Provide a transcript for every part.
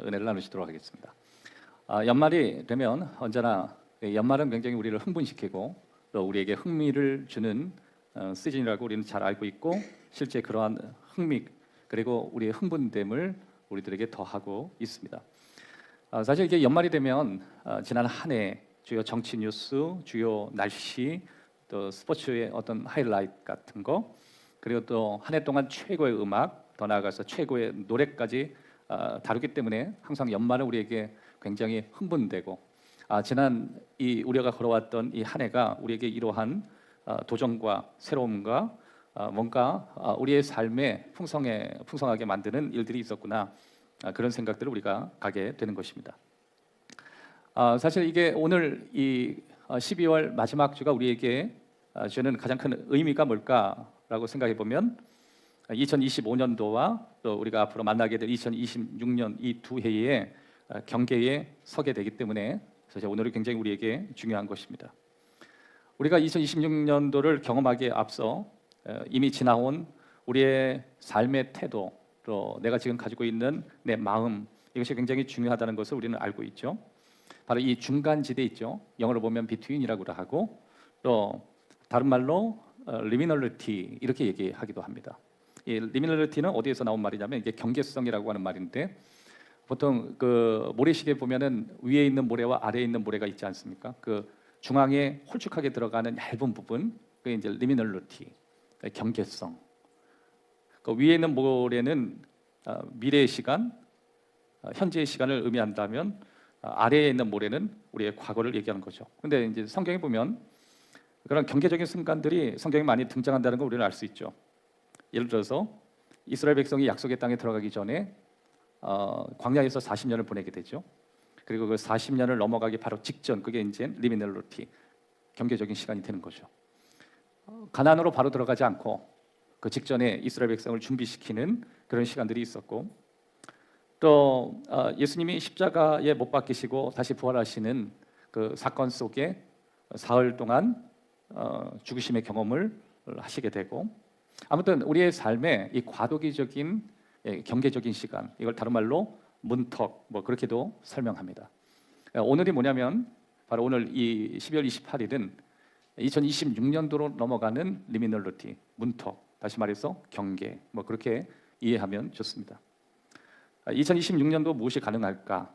은혜를 나누시도록 하겠습니다. 연말이 되면 언제나 연말은 굉장히 우리를 흥분시키고 또 우리에게 흥미를 주는 시즌이라고 우리는 잘 알고 있고, 실제 그러한 흥미 그리고 우리의 흥분됨을 우리들에게 더하고 있습니다. 사실 이게 연말이 되면 지난 한 해 주요 정치 뉴스, 주요 날씨, 또 스포츠의 어떤 하이라이트 같은 거, 그리고 또 한 해 동안 최고의 음악, 더 나아가서 최고의 노래까지 다루기 때문에 항상 연말은 우리에게 굉장히 흥분되고, 지난 이 우리가 걸어왔던 이 한 해가 우리에게 이러한 도전과 새로움과 뭔가 우리의 삶에 풍성하게 만드는 일들이 있었구나, 그런 생각들을 우리가 가게 되는 것입니다. 사실 이게 오늘 이 12월 마지막 주가 우리에게 주는 가장 큰 의미가 뭘까라고 생각해 보면, 2025년도와 또 우리가 앞으로 만나게 될 2026년 이 두 해의 경계에 서게 되기 때문에 사실 오늘은 굉장히 우리에게 중요한 것입니다. 우리가 2026년도를 경험하기에 앞서 이미 지나온 우리의 삶의 태도, 또 내가 지금 가지고 있는 내 마음, 이것이 굉장히 중요하다는 것을 우리는 알고 있죠. 바로 이 중간지대 있죠. 영어로 보면 between이라고 하고, 또 다른 말로 liminality 이렇게 얘기하기도 합니다. 이 liminality는 어디에서 나온 말이냐면 이게 경계성이라고 하는 말인데, 보통 그 모래시계 보면은 위에 있는 모래와 아래에 있는 모래가 있지 않습니까? 그 중앙에 홀쭉하게 들어가는 얇은 부분, 그게 이제 liminality, 경계성. 그 위에 있는 모래는 미래의 시간, 현재의 시간을 의미한다면, 아래에 있는 모래는 우리의 과거를 얘기하는 거죠. 근데 이제 성경에 보면 그런 경계적인 순간들이 성경에 많이 등장한다는 걸 우리는 알 수 있죠. 예를 들어서 이스라엘 백성이 약속의 땅에 들어가기 전에 광야에서 40년을 보내게 되죠. 그리고 그 40년을 넘어가기 바로 직전, 그게 이제 리미넬로티, 경계적인 시간이 되는 거죠. 가나안으로 바로 들어가지 않고 그 직전에 이스라엘 백성을 준비시키는 그런 시간들이 있었고, 또 예수님이 십자가에 못 박히시고 다시 부활하시는 그 사건 속에 사흘 동안 죽으심의 경험을 하시게 되고, 아무튼 우리의 삶에 이 과도기적인 경계적인 시간, 이걸 다른 말로 문턱, 뭐 그렇게도 설명합니다. 오늘이 뭐냐면 바로 오늘 이 12월 28일은 2026년도로 넘어가는 리미널리티, 문턱, 다시 말해서 경계, 뭐 그렇게 이해하면 좋습니다. 2026년도 무엇이 가능할까?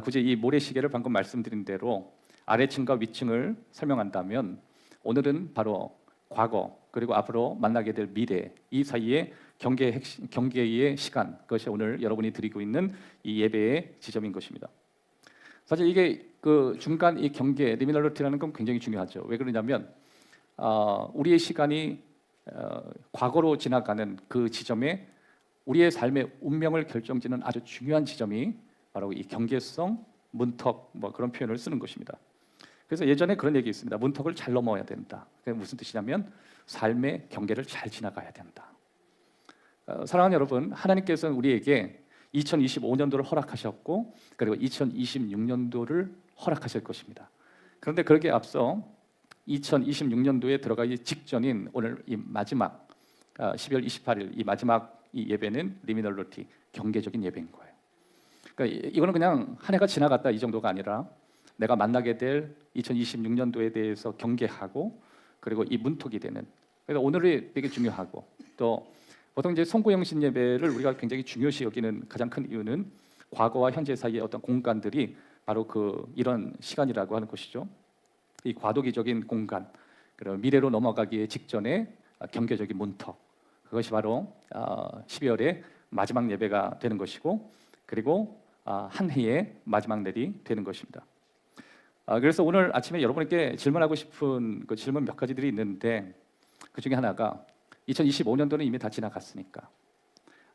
굳이 이 모래시계를 방금 말씀드린 대로 아래층과 위층을 설명한다면, 오늘은 바로 과거 그리고 앞으로 만나게 될 미래, 이 사이에 경계의 시간, 그것이 오늘 여러분이 드리고 있는 이 예배의 지점인 것입니다. 사실 이게 그 중간 이 경계, 리미널리티라는 건 굉장히 중요하죠. 왜 그러냐면 우리의 시간이 과거로 지나가는 그 지점에 우리의 삶의 운명을 결정짓는 아주 중요한 지점이 바로 이 경계성, 문턱, 뭐 그런 표현을 쓰는 것입니다. 그래서 예전에 그런 얘기 있습니다. 문턱을 잘 넘어야 된다. 그게 무슨 뜻이냐면 삶의 경계를 잘 지나가야 된다. 사랑하는 여러분, 하나님께서는 우리에게 2025년도를 허락하셨고, 그리고 2026년도를 허락하실 것입니다. 그런데 그러기에 앞서 2026년도에 들어가기 직전인 오늘 이 마지막 12월 28일 이 마지막 이 예배는 리미널리티, 경계적인 예배인 거예요. 그러니까 이거는 그냥 한 해가 지나갔다 이 정도가 아니라 내가 만나게 될 2026년도에 대해서 경계하고, 그리고 이 문턱이 되는. 그래서 오늘이 되게 중요하고, 또 보통 이제 송구영신 예배를 우리가 굉장히 중요시 여기는 가장 큰 이유는 과거와 현재 사이의 어떤 공간들이 바로 이런 시간이라고 하는 것이죠. 이 과도기적인 공간, 그리고 미래로 넘어가기에 직전에 경계적인 문턱, 그것이 바로 12월의 마지막 예배가 되는 것이고, 그리고 한 해의 마지막 날이 되는 것입니다. 그래서 오늘 아침에 여러분께 질문하고 싶은 그 질문 몇 가지들이 있는데, 그 중에 하나가 2025년도는 이미 다 지나갔으니까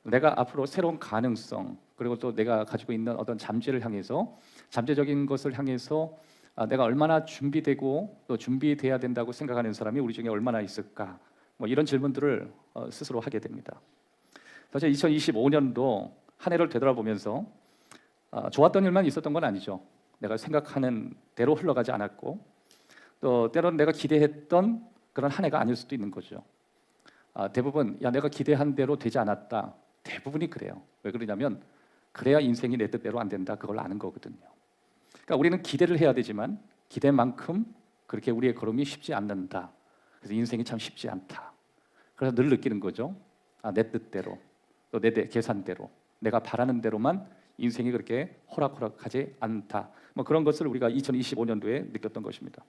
내가 앞으로 새로운 가능성, 그리고 또 내가 가지고 있는 어떤 잠재적인 것을 향해서 내가 얼마나 준비되고 또 준비돼야 된다고 생각하는 사람이 우리 중에 얼마나 있을까, 뭐 이런 질문들을 스스로 하게 됩니다. 사실 2025년도 한 해를 되돌아보면서 좋았던 일만 있었던 건 아니죠. 내가 생각하는 대로 흘러가지 않았고, 또 때로는 내가 기대했던 그런 한 해가 아닐 수도 있는 거죠. 대부분 내가 기대한 대로 되지 않았다. 대부분이 그래요. 왜 그러냐면 그래야 인생이 내 뜻대로 안 된다. 그걸 아는 거거든요. 그러니까 우리는 기대를 해야 되지만 기대만큼 그렇게 우리의 걸음이 쉽지 않는다. 그래서 인생이 참 쉽지 않다. 그래서 늘 느끼는 거죠. 내 뜻대로 또 내 계산대로 내가 바라는 대로만 인생이 그렇게 호락호락하지 않다. 그런 것을 우리가 2025년도에 느꼈던 것입니다.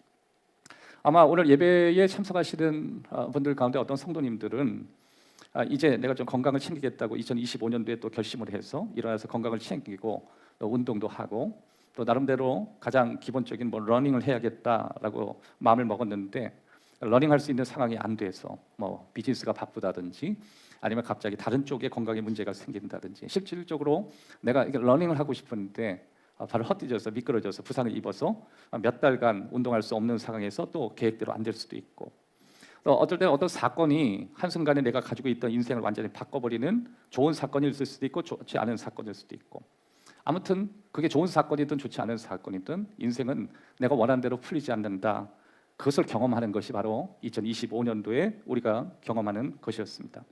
아마 오늘 예배에 참석하시는 분들 가운데 어떤 성도님들은 이제 내가 좀 건강을 챙기겠다고 2025년도에 또 결심을 해서 일어나서 건강을 챙기고 또 운동도 하고 또 나름대로 가장 기본적인 러닝을 해야겠다라고 마음을 먹었는데 러닝할 수 있는 상황이 안 돼서 비즈니스가 바쁘다든지 아니면 갑자기 다른 쪽에 건강에 문제가 생긴다든지 실질적으로 내가 러닝을 하고 싶은데 발을 헛디뎌서 미끄러져서 부상을 입어서 몇 달간 운동할 수 없는 상황에서 또 계획대로 안 될 수도 있고 또 어떨 때는 어떤 사건이 한순간에 내가 가지고 있던 인생을 완전히 바꿔버리는 좋은 사건일 수도 있고 좋지 않은 사건일 수도 있고 아무튼 그게 좋은 사건이든 좋지 않은 사건이든 인생은 내가 원하는 대로 풀리지 않는다. 그것을 경험하는 것이 바로 2025년도에 우리가 경험하는 것이었습니다.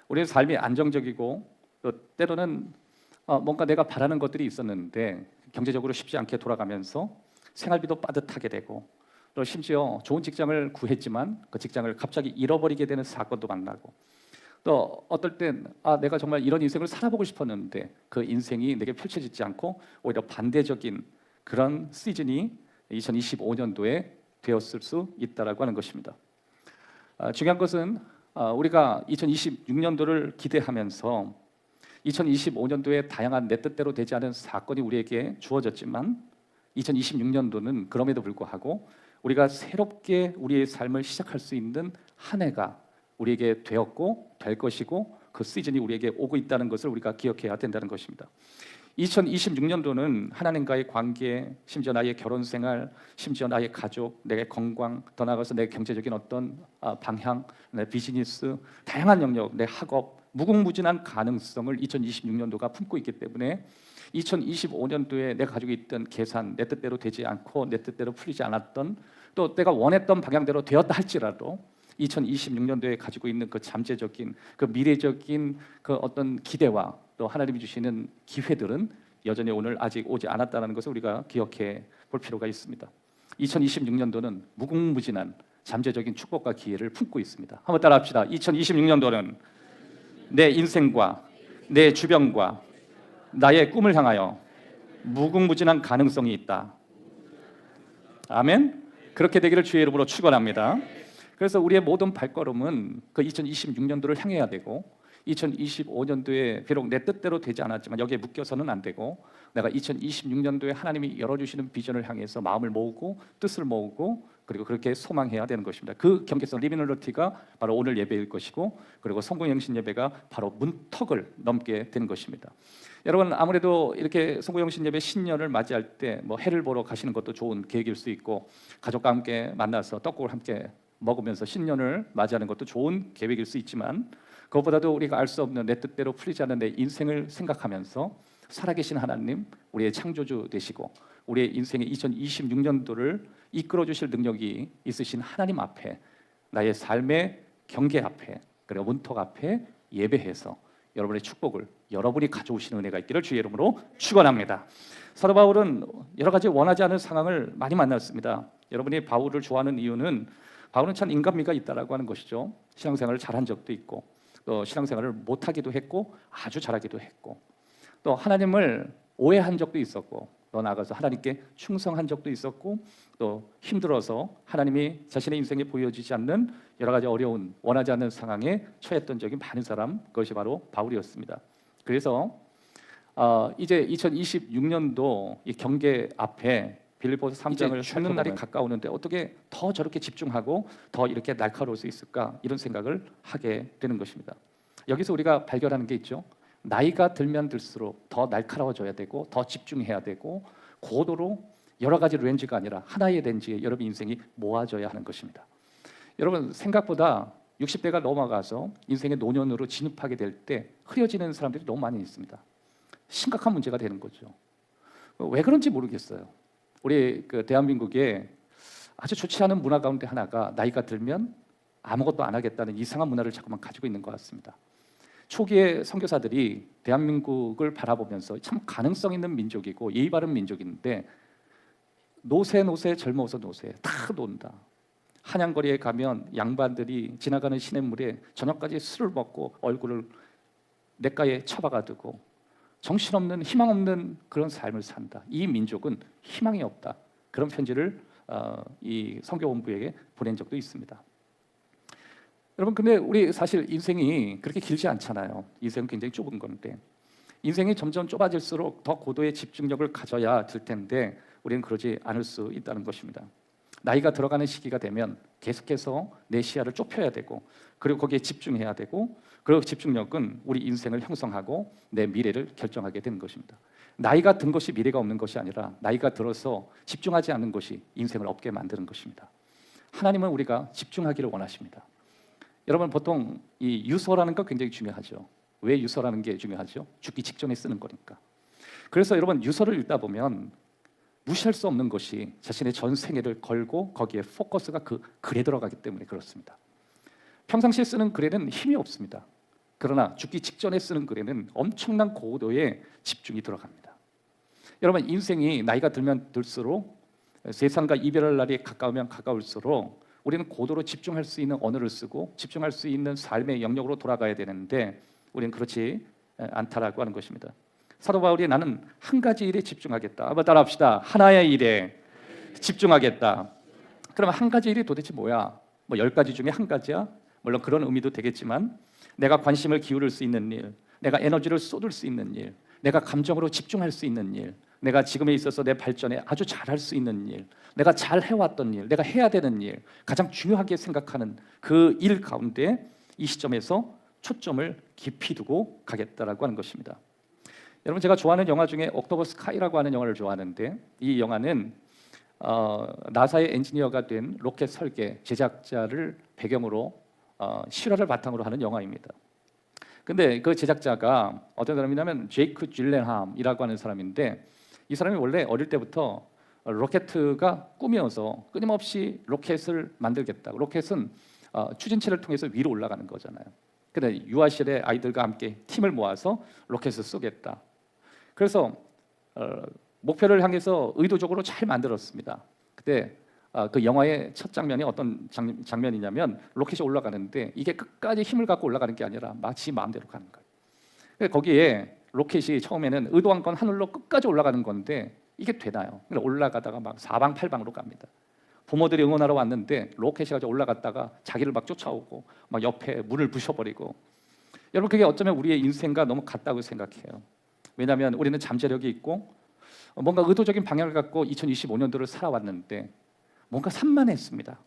우리의 삶이 안정적이고 또 때로는 뭔가 내가 바라는 것들이 있었는데 경제적으로 쉽지 않게 돌아가면서 생활비도 빠듯하게 되고 또 심지어 좋은 직장을 구했지만 그 직장을 갑자기 잃어버리게 되는 사건도 만나고 또 어떨 땐 내가 정말 이런 인생을 살아보고 싶었는데 그 인생이 내게 펼쳐지지 않고 오히려 반대적인 그런 시즌이 2025년도에 되었을 수 있다라고 하는 것입니다. 중요한 것은 우리가 2026년도를 기대하면서 2025년도에 다양한 내 뜻대로 되지 않은 사건이 우리에게 주어졌지만 2026년도는 그럼에도 불구하고 우리가 새롭게 우리의 삶을 시작할 수 있는 한 해가 우리에게 되었고 될 것이고 그 시즌이 우리에게 오고 있다는 것을 우리가 기억해야 된다는 것입니다. 2026년도는 하나님과의 관계, 심지어 나의 결혼 생활, 심지어 나의 가족, 내 건강, 더 나아가서 내 경제적인 어떤 방향, 내 비즈니스, 다양한 영역, 내 학업, 무궁무진한 가능성을 2026년도가 품고 있기 때문에 2025년도에 내가 가지고 있던 계산, 내 뜻대로 되지 않고 내 뜻대로 풀리지 않았던 또 내가 원했던 방향대로 되었다 할지라도 2026년도에 가지고 있는 그 잠재적인 그 미래적인 그 어떤 기대와 또 하나님이 주시는 기회들은 여전히 오늘 아직 오지 않았다는 것을 우리가 기억해 볼 필요가 있습니다. 2026년도는 무궁무진한 잠재적인 축복과 기회를 품고 있습니다. 한번 따라합시다. 2026년도는 내 인생과 내 주변과 나의 꿈을 향하여 무궁무진한 가능성이 있다. 아멘. 그렇게 되기를 주의 이름으로 축원합니다. 그래서 우리의 모든 발걸음은 그 2026년도를 향해야 되고 2025년도에 비록 내 뜻대로 되지 않았지만 여기에 묶여서는 안 되고 내가 2026년도에 하나님이 열어주시는 비전을 향해서 마음을 모으고 뜻을 모으고 그리고 그렇게 소망해야 되는 것입니다. 그 경계선 리미널리티가 바로 오늘 예배일 것이고 그리고 성공영신 예배가 바로 문턱을 넘게 되는 것입니다. 여러분 아무래도 이렇게 성공영신 예배 신년을 맞이할 때 해를 보러 가시는 것도 좋은 계획일 수 있고 가족과 함께 만나서 떡국을 함께 먹으면서 신년을 맞이하는 것도 좋은 계획일 수 있지만 그것보다도 우리가 알 수 없는 내 뜻대로 풀리지 않는 내 인생을 생각하면서 살아계신 하나님, 우리의 창조주 되시고 우리의 인생의 2026년도를 이끌어 주실 능력이 있으신 하나님 앞에 나의 삶의 경계 앞에 그리고 문턱 앞에 예배해서 여러분의 축복을 여러분이 가져오시는 은혜가 있기를 주의 이름으로 축원합니다. 사도 바울은 여러 가지 원하지 않은 상황을 많이 만났습니다. 여러분이 바울을 좋아하는 이유는 바울은 참 인간미가 있다라고 하는 것이죠. 신앙생활을 잘한 적도 있고 또 신앙생활을 못하기도 했고 아주 잘하기도 했고 또 하나님을 오해한 적도 있었고 또 나아가서 하나님께 충성한 적도 있었고 또 힘들어서 하나님이 자신의 인생에 보여지지 않는 여러 가지 어려운 원하지 않는 상황에 처했던 적이 많은 사람, 그것이 바로 바울이었습니다. 그래서 이제 2026년도 이 경계 앞에 빌립보서 3장을 죽는 날이 가까우는데 어떻게 더 저렇게 집중하고 더 이렇게 날카로울 수 있을까 이런 생각을 하게 되는 것입니다. 여기서 우리가 발견하는 게 있죠. 나이가 들면 들수록 더 날카로워져야 되고 더 집중해야 되고 고도로 여러 가지 렌즈가 아니라 하나의 렌즈에 여러분 인생이 모아져야 하는 것입니다. 여러분 생각보다 60대가 넘어가서 인생의 노년으로 진입하게 될 때 흐려지는 사람들이 너무 많이 있습니다. 심각한 문제가 되는 거죠. 왜 그런지 모르겠어요. 우리 대한민국에 아주 좋지 않은 문화 가운데 하나가 나이가 들면 아무것도 안 하겠다는 이상한 문화를 자꾸만 가지고 있는 것 같습니다. 초기에 선교사들이 대한민국을 바라보면서 참 가능성 있는 민족이고 예의 바른 민족인데 노세 젊어서 노세 다 논다. 한양거리에 가면 양반들이 지나가는 시냇물에 저녁까지 술을 먹고 얼굴을 냇가에 처박아두고 정신없는 희망 없는 그런 삶을 산다. 이 민족은 희망이 없다. 그런 편지를 이 선교본부에게 보낸 적도 있습니다. 여러분, 근데 우리 사실 인생이 그렇게 길지 않잖아요. 인생은 굉장히 좁은 건데 인생이 점점 좁아질수록 더 고도의 집중력을 가져야 될 텐데 우리는 그러지 않을 수 있다는 것입니다. 나이가 들어가는 시기가 되면 계속해서 내 시야를 좁혀야 되고 그리고 거기에 집중해야 되고 그리고 집중력은 우리 인생을 형성하고 내 미래를 결정하게 되는 것입니다. 나이가 든 것이 미래가 없는 것이 아니라 나이가 들어서 집중하지 않는 것이 인생을 없게 만드는 것입니다. 하나님은 우리가 집중하기를 원하십니다. 여러분, 보통 이 유서라는 거 굉장히 중요하죠. 왜 유서라는 게 중요하죠? 죽기 직전에 쓰는 거니까. 그래서 여러분, 유서를 읽다 보면 무시할 수 없는 것이 자신의 전 생애를 걸고 거기에 포커스가 그 글에 들어가기 때문에 그렇습니다. 평상시에 쓰는 글에는 힘이 없습니다. 그러나 죽기 직전에 쓰는 글에는 엄청난 고도의 집중이 들어갑니다. 여러분, 인생이 나이가 들면 들수록 세상과 이별할 날이 가까우면 가까울수록 우리는 고도로 집중할 수 있는 언어를 쓰고 집중할 수 있는 삶의 영역으로 돌아가야 되는데 우리는 그렇지 않다라고 하는 것입니다. 사도 바울이 나는 한 가지 일에 집중하겠다. 한번 따라합시다. 하나의 일에 집중하겠다. 그러면 한 가지 일이 도대체 뭐야? 뭐 10가지 중에 한 가지야? 물론 그런 의미도 되겠지만 내가 관심을 기울일 수 있는 일, 내가 에너지를 쏟을 수 있는 일, 내가 감정으로 집중할 수 있는 일, 내가 지금에 있어서 내 발전에 아주 잘할 수 있는 일, 내가 잘 해왔던 일, 내가 해야 되는 일, 가장 중요하게 생각하는 그 일 가운데 이 시점에서 초점을 깊이 두고 가겠다라고 하는 것입니다. 여러분, 제가 좋아하는 영화 중에 옥토버 스카이라고 하는 영화를 좋아하는데 이 영화는 나사의 엔지니어가 된 로켓 설계 제작자를 배경으로 실화를 바탕으로 하는 영화입니다. 근데 그 제작자가 어떤 사람이냐면 제이크 질렌함이라고 하는 사람인데 이 사람이 원래 어릴 때부터 로켓가 꿈이어서 끊임없이 로켓을 만들겠다. 로켓은 추진체를 통해서 위로 올라가는 거잖아요. 근데 유아 시절에 아이들과 함께 팀을 모아서 로켓을 쏘겠다. 그래서 목표를 향해서 의도적으로 잘 만들었습니다. 그때 그 영화의 첫 장면이 어떤 장면이냐면 로켓이 올라가는데 이게 끝까지 힘을 갖고 올라가는 게 아니라 마치 마음대로 가는 거예요. 거기에 로켓이 처음에는 의도한 건 하늘로 끝까지 올라가는 건데 이게 되나요? 올라가다가 막 사방팔방으로 갑니다. 부모들이 응원하러 왔는데 로켓이 가지고 올라갔다가 자기를 막 쫓아오고 막 옆에 문을 부셔버리고 여러분, 그게 어쩌면 우리의 인생과 너무 같다고 생각해요. 왜냐하면 우리는 잠재력이 있고 뭔가 의도적인 방향을 갖고 2025년도를 살아왔는데 뭔가 산만했습니다.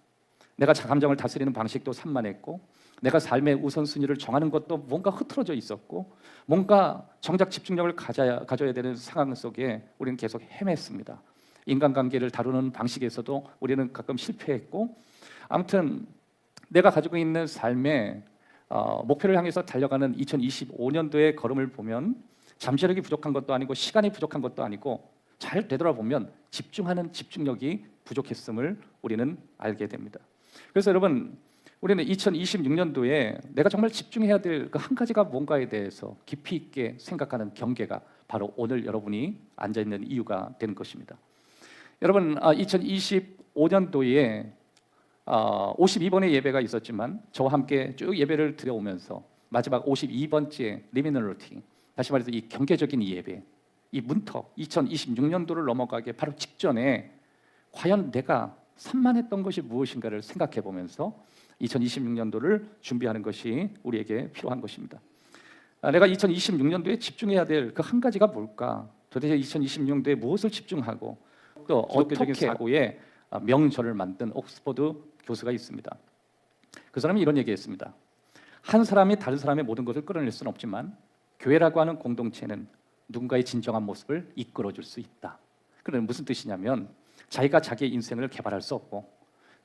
내가 감정을 다스리는 방식도 산만했고 내가 삶의 우선순위를 정하는 것도 뭔가 흐트러져 있었고 뭔가 정작 집중력을 가져야 되는 상황 속에 우리는 계속 헤맸습니다. 인간관계를 다루는 방식에서도 우리는 가끔 실패했고 아무튼 내가 가지고 있는 삶의 목표를 향해서 달려가는 2025년도의 걸음을 보면 잠재력이 부족한 것도 아니고 시간이 부족한 것도 아니고 잘 되돌아보면 집중하는 집중력이 부족했음을 우리는 알게 됩니다. 그래서 여러분, 우리는 2026년도에 내가 정말 집중해야 될 그 한 가지가 뭔가에 대해서 깊이 있게 생각하는 경계가 바로 오늘 여러분이 앉아있는 이유가 되는 것입니다. 여러분, 2025년도에 52번의 예배가 있었지만 저와 함께 쭉 예배를 드려오면서 마지막 52번째 리미널리티, 다시 말해서 이 경계적인 예배, 이 문턱 2026년도를 넘어가기 바로 직전에 과연 내가 산만했던 것이 무엇인가를 생각해 보면서 2026년도를 준비하는 것이 우리에게 필요한 것입니다. 내가 2026년도에 집중해야 될 그 한 가지가 뭘까? 도대체 2026년도에 무엇을 집중하고 또 어떻게 사고의 명절을 만든 옥스퍼드 교수가 있습니다. 그 사람이 이런 얘기했습니다. 한 사람이 다른 사람의 모든 것을 끌어낼 수는 없지만 교회라고 하는 공동체는 누군가의 진정한 모습을 이끌어줄 수 있다. 그런 무슨 뜻이냐면 자기가 자기의 인생을 개발할 수 없고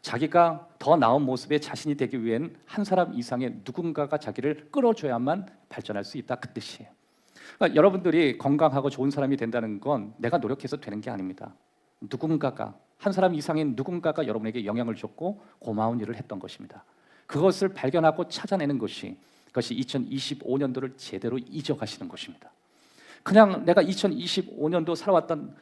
자기가 더 나은 모습의 자신이 되기 위한 한 사람 이상의 누군가가 자기를 끌어줘야만 발전할 수 있다, 그 뜻이에요. 그러니까 여러분들이 건강하고 좋은 사람이 된다는 건 내가 노력해서 되는 게 아닙니다. 누군가가, 한 사람 이상인 누군가가 여러분에게 영향을 줬고 고마운 일을 했던 것입니다. 그것을 발견하고 찾아내는 것이 그것이 2025년도를 제대로 잊어가시는 것입니다. 그냥 내가 2025년도 살아왔던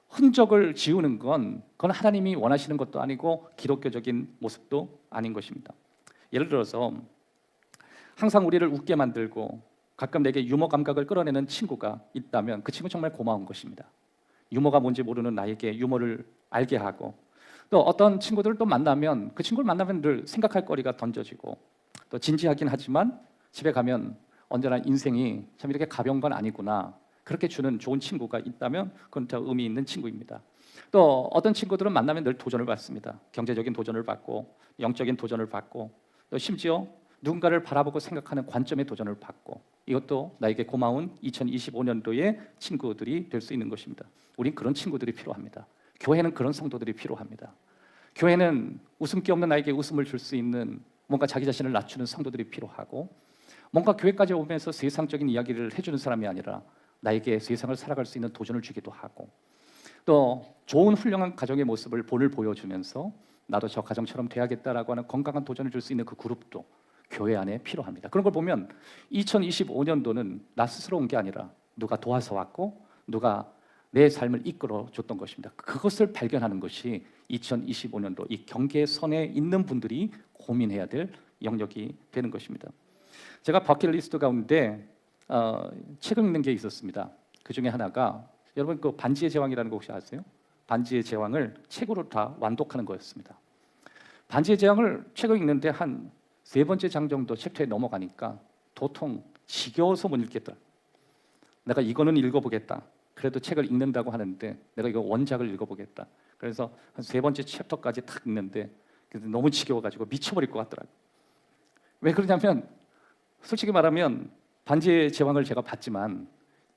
흔적을 지우는 그건 하나님이 원하시는 것도 아니고 기독교적인 모습도 아닌 것입니다. 예를 들어서 항상 우리를 웃게 만들고 가끔 내게 유머 감각을 끌어내는 친구가 있다면 그 친구 정말 고마운 것입니다. 유머가 뭔지 모르는 나에게 유머를 알게 하고, 또 어떤 친구들을 또 만나면 그 친구를 만나면 늘 생각할 거리가 던져지고, 또 진지하긴 하지만 집에 가면 언제나 인생이 참 이렇게 가벼운 건 아니구나, 그렇게 주는 좋은 친구가 있다면 그건 더 의미 있는 친구입니다. 또 어떤 친구들은 만나면 늘 도전을 받습니다. 경제적인 도전을 받고, 영적인 도전을 받고, 또 심지어 누군가를 바라보고 생각하는 관점의 도전을 받고, 이것도 나에게 고마운 2025년도의 친구들이 될 수 있는 것입니다. 우린 그런 친구들이 필요합니다. 교회는 그런 성도들이 필요합니다. 교회는 웃음기 없는 나에게 웃음을 줄 수 있는, 뭔가 자기 자신을 낮추는 성도들이 필요하고, 뭔가 교회까지 오면서 세상적인 이야기를 해주는 사람이 아니라 나에게 세상을 살아갈 수 있는 도전을 주기도 하고, 또 좋은 훌륭한 가정의 모습을 본을 보여주면서 나도 저 가정처럼 돼야겠다라고 하는 건강한 도전을 줄 수 있는 그 그룹도 교회 안에 필요합니다. 그런 걸 보면 2025년도는 나 스스로 온 게 아니라 누가 도와서 왔고, 누가 내 삶을 이끌어 줬던 것입니다. 그것을 발견하는 것이 2025년도 이 경계선에 있는 분들이 고민해야 될 영역이 되는 것입니다. 제가 버킷리스트 가운데 책을 읽는 게 있었습니다. 그 중에 하나가, 여러분 그 반지의 제왕이라는 거 혹시 아세요? 반지의 제왕을 책으로 다 완독하는 거였습니다. 반지의 제왕을 책을 읽는데 한 3번째 장 정도 챕터에 넘어가니까 도통 지겨워서 못 읽겠다. 내가 이거는 읽어보겠다. 그래도 책을 읽는다고 하는데 내가 이거 원작을 읽어보겠다. 그래서 한 3번째 챕터까지 딱 읽는데 너무 지겨워가지고 미쳐버릴 것 같더라고요. 왜 그러냐면 솔직히 말하면 반지의 제왕을 제가 봤지만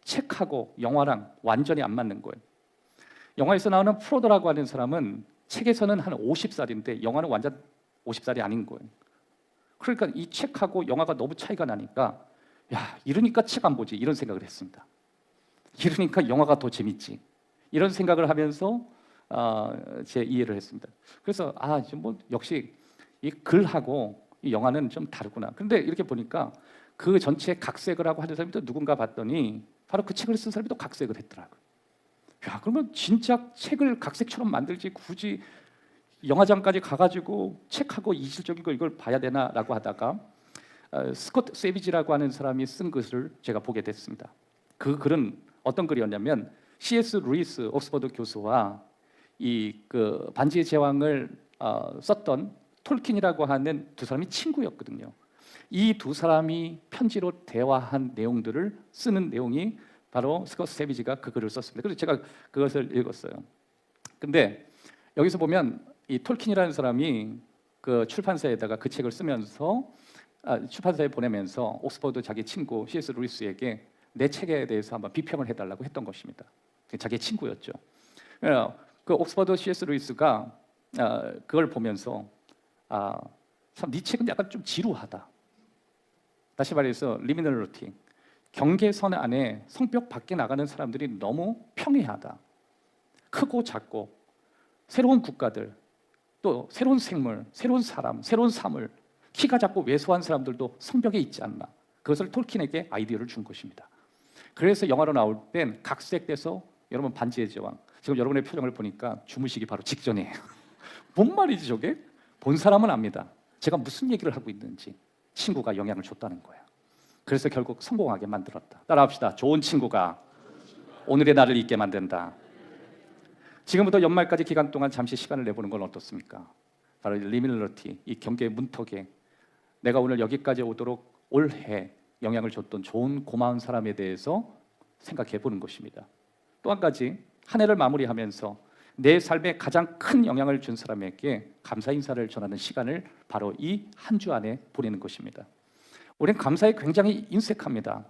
책하고 영화랑 완전히 안 맞는 거예요. 영화에서 나오는 프로도라고 하는 사람은 책에서는 한 50살인데 영화는 완전 50살이 아닌 거예요. 그러니까 이 책하고 영화가 너무 차이가 나니까, 야, 이러니까 책 안 보지, 이런 생각을 했습니다. 이러니까 영화가 더 재밌지, 이런 생각을 하면서 제 이해를 했습니다. 그래서 뭐 역시 이 글하고 이 영화는 좀 다르구나. 그런데 이렇게 보니까 그 전체 각색을 하고 하는 사람이 또 누군가 봤더니 바로 그 책을 쓴 사람이 또 각색을 했더라고요. 야, 그러면 진짜 책을 각색처럼 만들지 굳이 영화장까지 가가지고 책하고 이질적인 거 이걸 봐야 되나라고 하다가 스콧 세비지라고 하는 사람이 쓴 것을 제가 보게 됐습니다. 그 글은 어떤 글이었냐면, C.S. 루이스 옥스퍼드 교수와 그 반지의 제왕을 썼던 톨킨이라고 하는 두 사람이 친구였거든요. 이 두 사람이 편지로 대화한 내용들을 쓰는 내용이 바로 스콧 세비지가 그 글을 썼습니다. 그래서 제가 그것을 읽었어요. 근데 여기서 보면 이 톨킨이라는 사람이 그 출판사에다가 그 책을 쓰면서 출판사에 보내면서 옥스퍼드 자기 친구 C.S. 루이스에게 내 책에 대해서 한번 비평을 해달라고 했던 것입니다. 자기 친구였죠. 그 옥스퍼드 C.S. 루이스가 그걸 보면서 참 네 책은 약간 좀 지루하다. 다시 말해서 리미널리티, 경계선 안에 성벽 밖에 나가는 사람들이 너무 평이하다. 크고 작고 새로운 국가들, 또 새로운 생물, 새로운 사람, 새로운 사물, 키가 작고 왜소한 사람들도 성벽에 있지 않나. 그것을 톨킨에게 아이디어를 준 것입니다. 그래서 영화로 나올 땐 각색돼서, 여러분 반지의 제왕, 지금 여러분의 표정을 보니까 주무시기 바로 직전이에요. 뭔 말이지 저게? 본 사람은 압니다. 제가 무슨 얘기를 하고 있는지. 친구가 영향을 줬다는 거예요. 그래서 결국 성공하게 만들었다. 따라합시다. 좋은 친구가 오늘의 나를 있게 만든다. 지금부터 연말까지 기간 동안 잠시 시간을 내보는 건 어떻습니까? 바로 리밀러티, 이 경계의 문턱에 내가 오늘 여기까지 오도록 올해 영향을 줬던 좋은 고마운 사람에 대해서 생각해 보는 것입니다. 또 한 가지, 한 해를 마무리하면서 내 삶에 가장 큰 영향을 준 사람에게 감사 인사를 전하는 시간을 바로 이 한 주 안에 보내는 것입니다. 우리는 감사에 굉장히 인색합니다.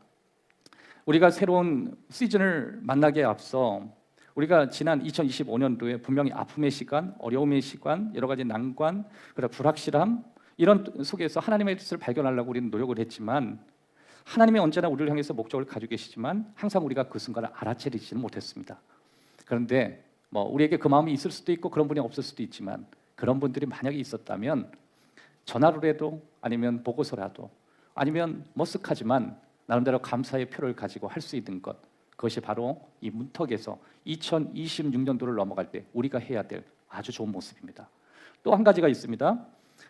우리가 새로운 시즌을 만나기에 앞서 우리가 지난 2025년도에 분명히 아픔의 시간, 어려움의 시간, 여러 가지 난관, 그리고 불확실함, 이런 속에서 하나님의 뜻을 발견하려고 우리는 노력을 했지만, 하나님이 언제나 우리를 향해서 목적을 가지고 계시지만 항상 우리가 그 순간을 알아채리지는 못했습니다. 그런데 우리에게 그 마음이 있을 수도 있고 그런 분이 없을 수도 있지만, 그런 분들이 만약에 있었다면 전화로라도 아니면 보고서라도 아니면 머쓱하지만 나름대로 감사의 표를 가지고 할 수 있는 것, 그것이 바로 이 문턱에서 2026년도를 넘어갈 때 우리가 해야 될 아주 좋은 모습입니다. 또 한 가지가 있습니다.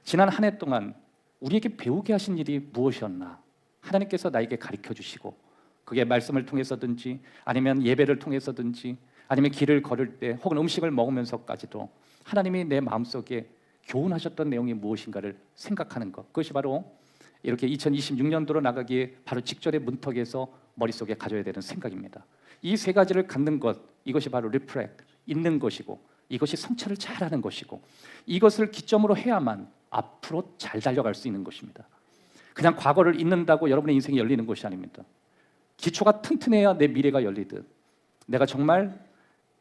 지난 한 해 동안 우리에게 배우게 하신 일이 무엇이었나? 하나님께서 나에게 가르쳐 주시고, 그게 말씀을 통해서든지 아니면 예배를 통해서든지 아니면 길을 걸을 때 혹은 음식을 먹으면서까지도 하나님이 내 마음속에 교훈하셨던 내용이 무엇인가를 생각하는 것, 그것이 바로 이렇게 2026년도로 나가기에 바로 직전의 문턱에서 머릿속에 가져야 되는 생각입니다. 이 세 가지를 갖는 것, 이것이 바로 리프렉트, 있는 것이고, 이것이 성찰을 잘하는 것이고, 이것을 기점으로 해야만 앞으로 잘 달려갈 수 있는 것입니다. 그냥 과거를 잊는다고 여러분의 인생이 열리는 것이 아닙니다. 기초가 튼튼해야 내 미래가 열리듯, 내가 정말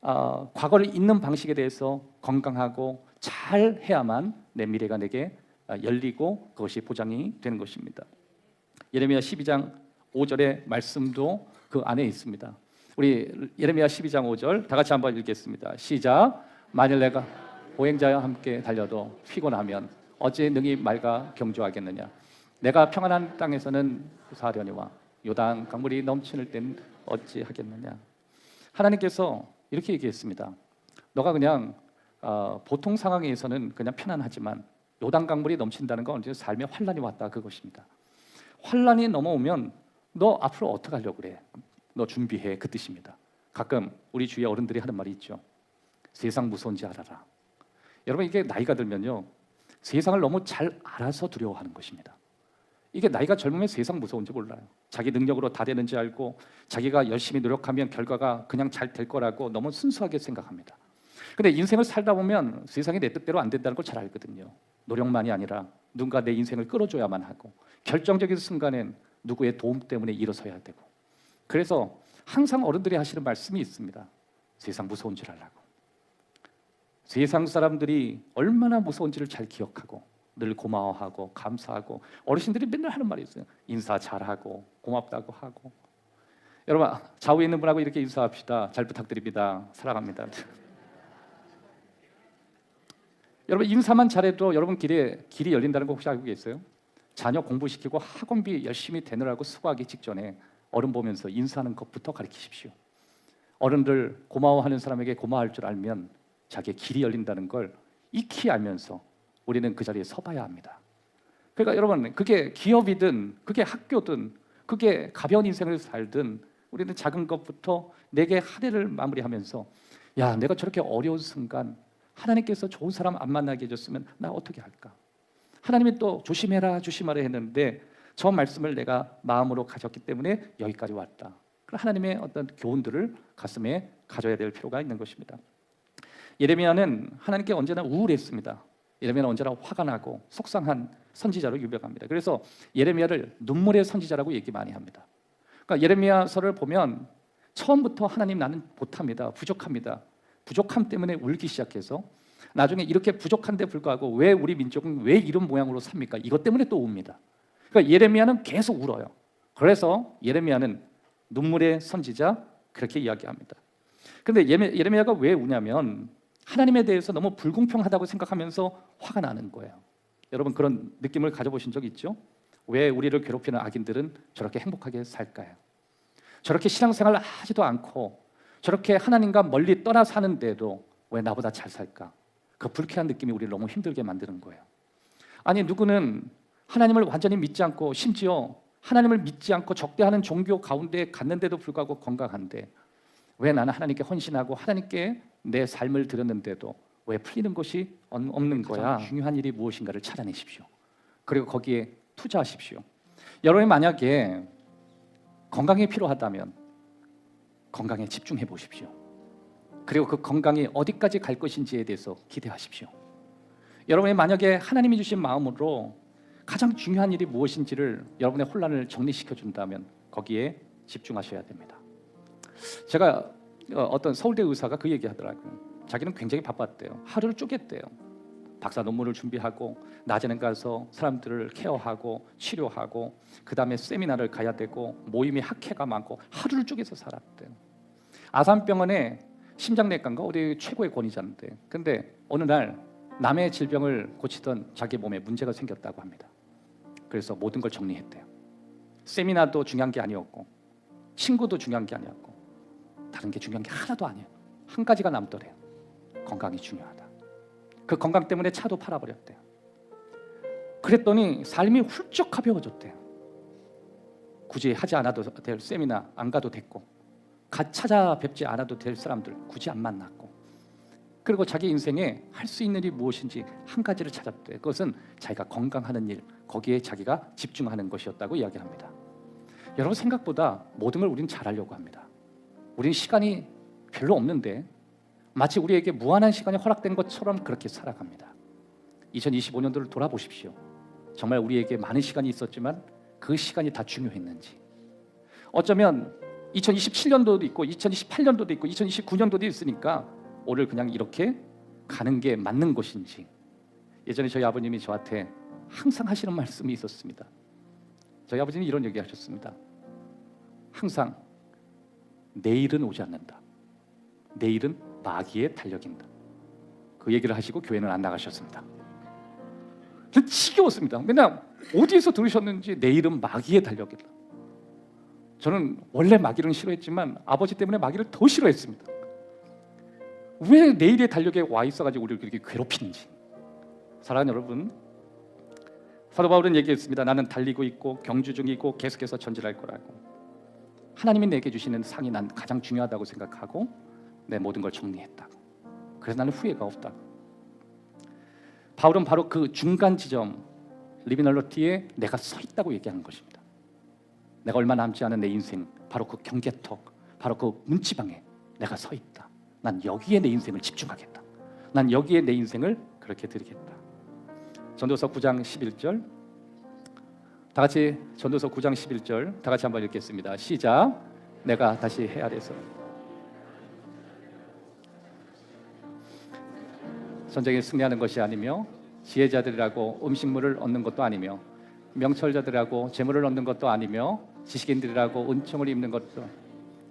과거를 잊는 방식에 대해서 건강하고 잘 해야만 내 미래가 내게 열리고 그것이 보장이 되는 것입니다. 예레미야 12장 5절의 말씀도 그 안에 있습니다. 우리 예레미야 12장 5절 다 같이 한번 읽겠습니다. 시작. 만일 내가 보행자와 함께 달려도 피곤하면 어찌 능히 말과 경주하겠느냐. 내가 평안한 땅에서는 사하려니와 요단 강물이 넘치는 때는 어찌 하겠느냐. 하나님께서 이렇게 얘기했습니다. 너가 그냥 보통 상황에서는 그냥 편안하지만 요단 강물이 넘친다는 건 언제 삶에 환란이 왔다, 그것입니다. 환란이 넘어오면 너 앞으로 어떻게 하려고 그래? 너 준비해, 그 뜻입니다. 가끔 우리 주위에 어른들이 하는 말이 있죠. 세상 무서운지 알아라. 여러분, 이게 나이가 들면요, 세상을 너무 잘 알아서 두려워하는 것입니다. 이게 나이가 젊으면 세상 무서운지 몰라요. 자기 능력으로 다 되는지 알고 자기가 열심히 노력하면 결과가 그냥 잘 될 거라고 너무 순수하게 생각합니다. 근데 인생을 살다 보면 세상이 내 뜻대로 안 된다는 걸 잘 알거든요. 노력만이 아니라 누군가 내 인생을 끌어줘야만 하고, 결정적인 순간엔 누구의 도움 때문에 일어서야 되고, 그래서 항상 어른들이 하시는 말씀이 있습니다. 세상 무서운 줄 알라고. 세상 사람들이 얼마나 무서운지를 잘 기억하고 늘 고마워하고 감사하고, 어르신들이 맨날 하는 말이 있어요. 인사 잘하고 고맙다고 하고. 여러분, 좌우에 있는 분하고 이렇게 인사합시다. 잘 부탁드립니다. 사랑합니다. 여러분, 인사만 잘해도 여러분 길이 열린다는 거 혹시 알고 계세요? 자녀 공부시키고 학원비 열심히 대느라고 수고하기 직전에 어른 보면서 인사하는 것부터 가르치십시오. 어른들 고마워하는 사람에게 고마워할 줄 알면 자기의 길이 열린다는 걸 익히 알면서 우리는 그 자리에 서봐야 합니다. 그러니까 여러분, 그게 기업이든 그게 학교든 그게 가벼운 인생을 살든 우리는 작은 것부터 내게 한 해를 마무리하면서, 야, 내가 저렇게 어려운 순간 하나님께서 좋은 사람 안 만나게 해줬으면 나 어떻게 할까? 하나님이 또 조심해라 조심하라 했는데 저 말씀을 내가 마음으로 가졌기 때문에 여기까지 왔다. 그런 하나님의 어떤 교훈들을 가슴에 가져야 될 필요가 있는 것입니다. 예레미야는 하나님께 언제나 우울했습니다. 예레미야는 언제나 화가 나고 속상한 선지자로 유명합니다. 그래서 예레미야를 눈물의 선지자라고 얘기 많이 합니다. 그러니까 예레미야서를 보면 처음부터 하나님, 나는 못합니다. 부족합니다. 부족함 때문에 울기 시작해서 나중에 이렇게 부족한데 불구하고 왜 우리 민족은 왜 이런 모양으로 삽니까? 이것 때문에 또 웁니다. 그러니까 예레미야는 계속 울어요. 그래서 예레미야는 눈물의 선지자, 그렇게 이야기합니다. 그런데 예레미야가 왜 우냐면 하나님에 대해서 너무 불공평하다고 생각하면서 화가 나는 거예요. 여러분, 그런 느낌을 가져보신 적 있죠? 왜 우리를 괴롭히는 악인들은 저렇게 행복하게 살까요? 저렇게 신앙생활을 하지도 않고 저렇게 하나님과 멀리 떠나 사는데도 왜 나보다 잘 살까? 그 불쾌한 느낌이 우리를 너무 힘들게 만드는 거예요. 아니, 누구는 하나님을 완전히 믿지 않고 심지어 하나님을 믿지 않고 적대하는 종교 가운데 갔는데도 불구하고 건강한데, 왜 나는 하나님께 헌신하고 하나님께 내 삶을 드렸는데도 왜 풀리는 것이 없는 거야? 중요한 일이 무엇인가를 찾아내십시오. 그리고 거기에 투자하십시오. 여러분이 만약에 건강이 필요하다면 건강에 집중해 보십시오. 그리고 그 건강이 어디까지 갈 것인지에 대해서 기대하십시오. 여러분이 만약에 하나님이 주신 마음으로 가장 중요한 일이 무엇인지를 여러분의 혼란을 정리시켜 준다면 거기에 집중하셔야 됩니다. 제가 어떤 서울대 의사가 그 얘기 하더라고요. 자기는 굉장히 바빴대요. 하루를 쪼갰대요. 박사 논문을 준비하고 낮에는 가서 사람들을 케어하고 치료하고 그 다음에 세미나를 가야 되고 모임이 학회가 많고 하루를 쪼개서 살았대요. 아산병원에 심장내과인가 어디 최고의 권위자인데, 근데 어느 날 남의 질병을 고치던 자기 몸에 문제가 생겼다고 합니다. 그래서 모든 걸 정리했대요. 세미나도 중요한 게 아니었고 친구도 중요한 게 아니었고 다른 게 중요한 게 하나도 아니에요. 한 가지가 남더래요. 건강이 중요하다. 그 건강 때문에 차도 팔아버렸대요. 그랬더니 삶이 훌쩍 가벼워졌대요. 굳이 하지 않아도 될 세미나 안 가도 됐고 찾아뵙지 않아도 될 사람들 굳이 안 만났고 그리고 자기 인생에 할 수 있는 일이 무엇인지 한 가지를 찾았대요. 그것은 자기가 건강하는 일, 거기에 자기가 집중하는 것이었다고 이야기합니다. 여러분 생각보다 모든 걸 우리는 잘하려고 합니다. 우리는 시간이 별로 없는데 마치 우리에게 무한한 시간이 허락된 것처럼 그렇게 살아갑니다. 2025년도를 돌아보십시오. 정말 우리에게 많은 시간이 있었지만 그 시간이 다 중요했는지 어쩌면 2027년도도 있고 2028년도도 있고 2029년도도 있으니까 오늘 그냥 이렇게 가는 게 맞는 것인지 예전에 저희 아버님이 저한테 항상 하시는 말씀이 있었습니다. 저희 아버님이 이런 얘기 하셨습니다. 항상 내일은 오지 않는다. 내일은 마귀의 달력인다. 그 얘기를 하시고 교회는 안 나가셨습니다. 지겨웠습니다. 맨날 어디에서 들으셨는지 내일은 마귀의 달력이다. 저는 원래 마귀를 싫어했지만 아버지 때문에 마귀를 더 싫어했습니다. 왜 내일의 달력에 와 있어가지고 우리를 그렇게 괴롭히는지. 사랑하는 여러분, 사도 바울은 얘기했습니다. 나는 달리고 있고 경주 중이고 계속해서 전진할 거라고. 하나님이 내게 주시는 상이 난 가장 중요하다고 생각하고 내 모든 걸 정리했다고. 그래서 나는 후회가 없다고. 바울은 바로 그 중간 지점 리미널러티에 내가 서 있다고 얘기하는 것입니다. 내가 얼마 남지 않은 내 인생, 바로 그 경계턱, 바로 그 문지방에 내가 서 있다. 난 여기에 내 인생을 집중하겠다. 난 여기에 내 인생을 그렇게 드리겠다. 전도서 9장 11절 다 같이 전도서 9장 11절 다 같이 한번 읽겠습니다. 시작. 내가 다시 헤아려서 전쟁에 승리하는 것이 아니며 지혜자들이라고 음식물을 얻는 것도 아니며 명철자들이라고 재물을 얻는 것도 아니며 지식인들이라고 은총을 입는 것도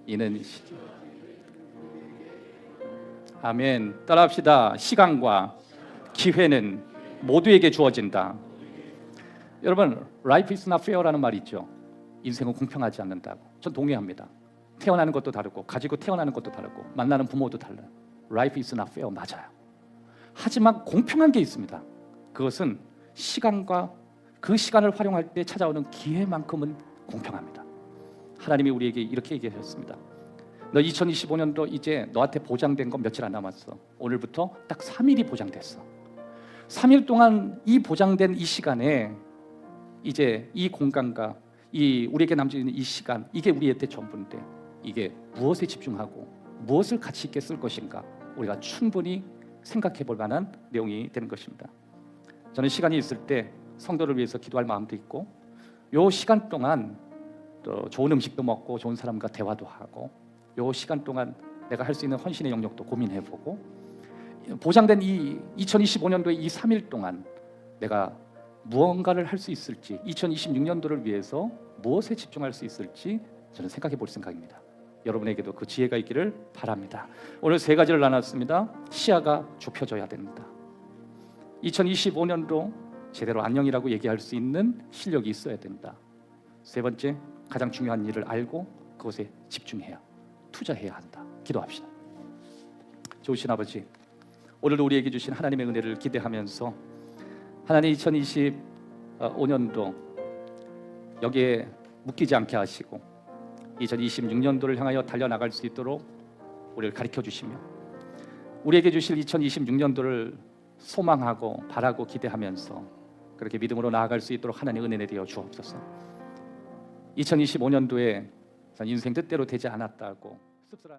이는 아멘. 따라합시다. 시간과 기회는 모두에게 주어진다. 여러분, life is not fair라는 말이 있죠. 인생은 공평하지 않는다고. 전 동의합니다. 태어나는 것도 다르고 가지고 태어나는 것도 다르고 만나는 부모도 달라요. Life is not fair 맞아요. 하지만 공평한 게 있습니다. 그것은 시간과 그 시간을 활용할 때 찾아오는 기회만큼은 공평합니다. 하나님이 우리에게 이렇게 얘기하셨습니다. 너 2025년도 이제 너한테 보장된 건 며칠 안 남았어. 오늘부터 딱 3일이 보장됐어. 3일 동안 이 보장된 이 시간에 이제 이 공간과 이 우리에게 남겨진 이 시간, 이게 우리한테 전부인데 이게 무엇에 집중하고 무엇을 가치 있게 쓸 것인가 우리가 충분히 생각해 볼 만한 내용이 되는 것입니다. 저는 시간이 있을 때 성도를 위해서 기도할 마음도 있고 요 시간 동안 또 좋은 음식도 먹고 좋은 사람과 대화도 하고 요 시간 동안 내가 할 수 있는 헌신의 영역도 고민해보고 보장된 이 2025년도의 이 3일 동안 내가 무언가를 할 수 있을지 2026년도를 위해서 무엇에 집중할 수 있을지 저는 생각해 볼 생각입니다. 여러분에게도 그 지혜가 있기를 바랍니다. 오늘 세 가지를 나눴습니다. 시야가 좁혀져야 됩니다. 2025년도 제대로 안녕이라고 얘기할 수 있는 실력이 있어야 된다. 세 번째, 가장 중요한 일을 알고 그것에 집중해야 투자해야 한다. 기도합시다. 좋으신 아버지, 오늘도 우리에게 주신 하나님의 은혜를 기대하면서 하나님 2025년도 여기에 묶이지 않게 하시고 2026년도를 향하여 달려나갈 수 있도록 우리를 가르쳐 주시며 우리에게 주실 2026년도를 소망하고 바라고 기대하면서 그렇게 믿음으로 나아갈 수 있도록 하나님 은혜 내려 주옵소서. 2025년도에 인생 뜻대로 되지 않았다고 씁쓸한